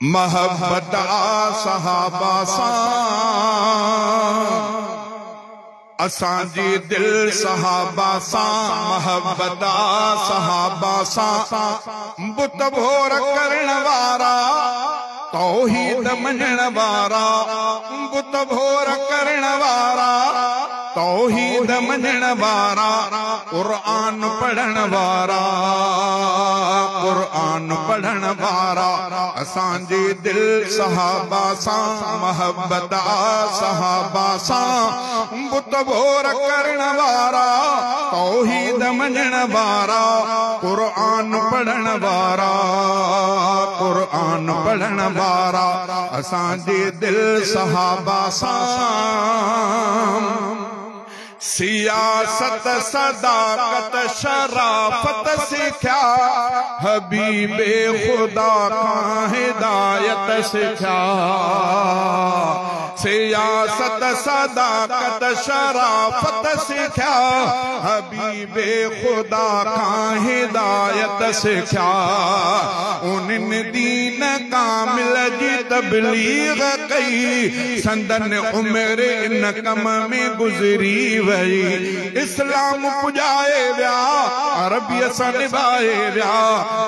महब्बत सहाबा सां असांजी दिल सहाबा सां महब्बत सहाबा सां बुत भोर करण वारा तौहीद मञण वारा बुत भोर करण वारा तौहीद मञण वारा क़ुरान पढ़ण वारा क़ुरान पढ़ण वारा असांजी दिल सहाबा सां महब्बत सहाबा सां बुत भोर करण वारा तौहीद मञण वारा क़ुरान पढ़ण वारा क़ुरान पढ़ण वारा असांजी दिल सहाबा सां सियासत सदाकत शराफत सिख्या हबीबे खुदा का हिदायत सिख्या सियासत सदाकत शराफत सिख्या हबीबे खुदा का हिदायत सिख्या उन दीन कामिल जी तबलीग कई संदन उम्र इन कम में गुजरी इस्लाम पुजाए व्या अरबी सां निभाए व्या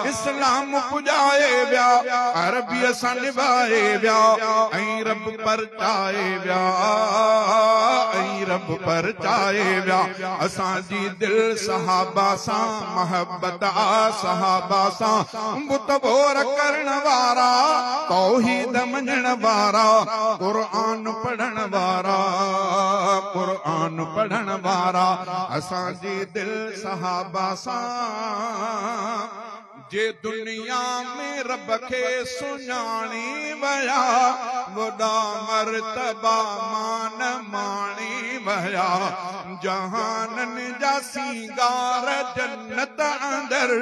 इस्लाम पुजाए व्या अरबी सां निभाए व्या ऐं रब परचाए व्या ऐं रब परचाए व्या असांजी दिल सहाबा सां महब्बत सहाबा सां बुत भोर करण वारा तौहीद मञण वारा क़ुरान पढ़ण वारा क़ुरान पढ़ण वारा असांजी दिल सहाबा सां जे दुनिया में रब खे सुञाणी वया वॾा मर्तबा मान माणी वया जहानन जा सींगार जन्नत अंदर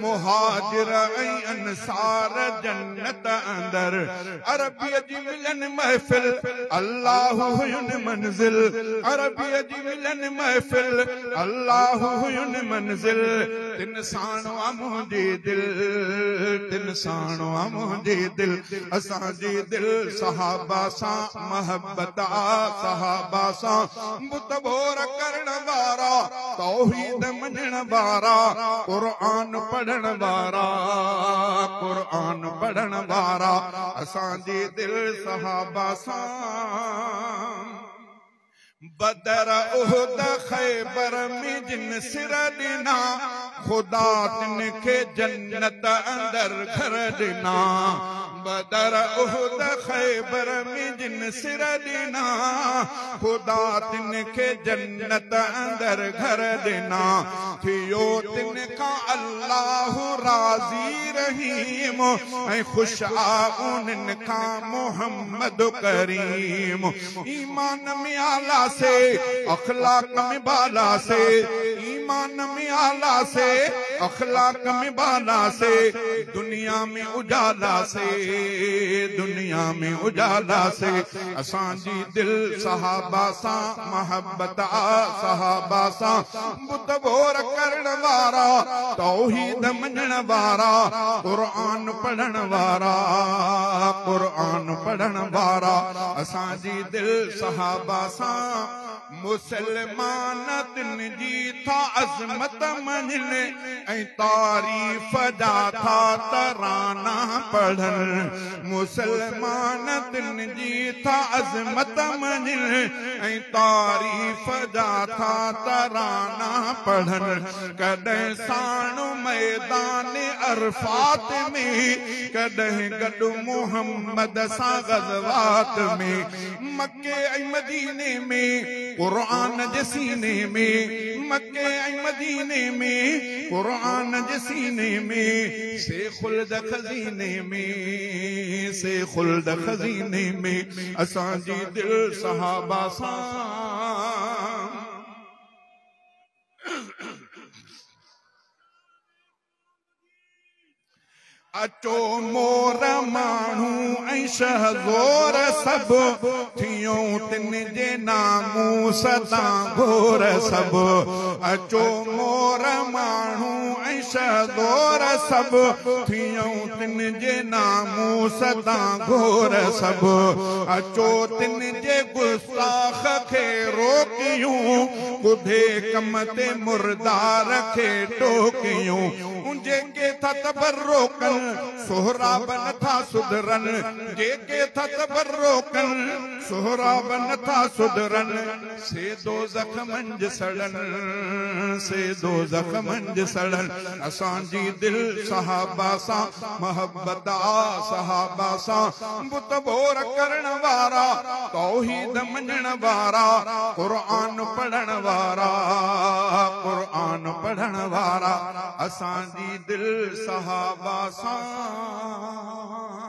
मुहाजिर ऐं अंसार जन्नत अंदर अरबीअ जी मिलन महफ़िल अल्लाह हुयुन मंज़िल अरबीअ जी मिलन महफ़िल अल्लाह हुयुन मंज़िल तिन साणो मुंहिंजी दिल तिन साणो मुंहिंजी दिल असांजी दिल सहाबा सां महब्बत सहाबा सां बुत भोर करण वारा तौहीद मञण वारा क़ुरान पढ़ण वारा क़ुरान पढ़ण वारा असांजी दिल सहाबा सां बदर उहद खैबर में जिन सिर ॾिना खुदा तिन खे जन्नत अंदर घर ॾिना बदर उहद खैबर में जिन सिर ॾिना खुदा तिन खे जन्नत अंदर घर ॾिना थियो तिन खां अल्लाह राज़ी रहीम ऐं ख़ुश आ उन्हनि खां मोहम्मद करीम ईमान में आला से अखलाक में बाला से ईमान में आला से अखलाक में बाला से दुनिया में उजाला से दुनिया में उजाला से असांजी दिल सहाबा सां महब्बत सहाबा सां बुत भोर करण वारा तौहीद मञण वारा क़ुरान पढ़ण वारा क़ुरान पढ़ण वारा असांजी दिल सहाबा सां मुसलमान तिन जी था अज़मत मञन ऐं तारीफ़ जा था तराना पढ़न मुसलमान तिन जी था अज़मत मञन ऐं तारीफ़ जा था तराना पढ़न कॾहिं साणु मैदान अरफात में कॾहिं गॾु मोहम्मद सां ग़ज़वात में मक्के ऐं मदीने में क़ुरान जे सीने में मक्के ऐं मदीने में क़ुरान जे सीने में से ख़ुल्द खज़ीने में से ख़ुल्द खज़ीने में असांजी दिल सहाबा सां अचो मोर माण्हू ऐं शहज़ोर सभु थियूं तिन जे नामूस तां घोर सभु अचो मोर माण्हू ऐं शहज़ोर सभु थियूं तिन जे नामूस तां घोर सभु अचो तिन जे गुस्ताख खे रोकियूं ॿुधे कम ते मुर्दार खे टोकियूं जेके था तबर्रुकन सोहराब नथा सुधरन जेके था तबर्रुकन सोहराब नथा सुधरन से दोज़ख मंझ सड़न से दोज़ख मंझ सड़न असांजी दिल सहाबा सां मोहब्बत आ सहाबा सां बुत बोर करण वारा तौहीद मञण वारा क़ुरान पढ़ण वारा क़ुरान पढ़ण वारा असांजी दिल सहाबा सां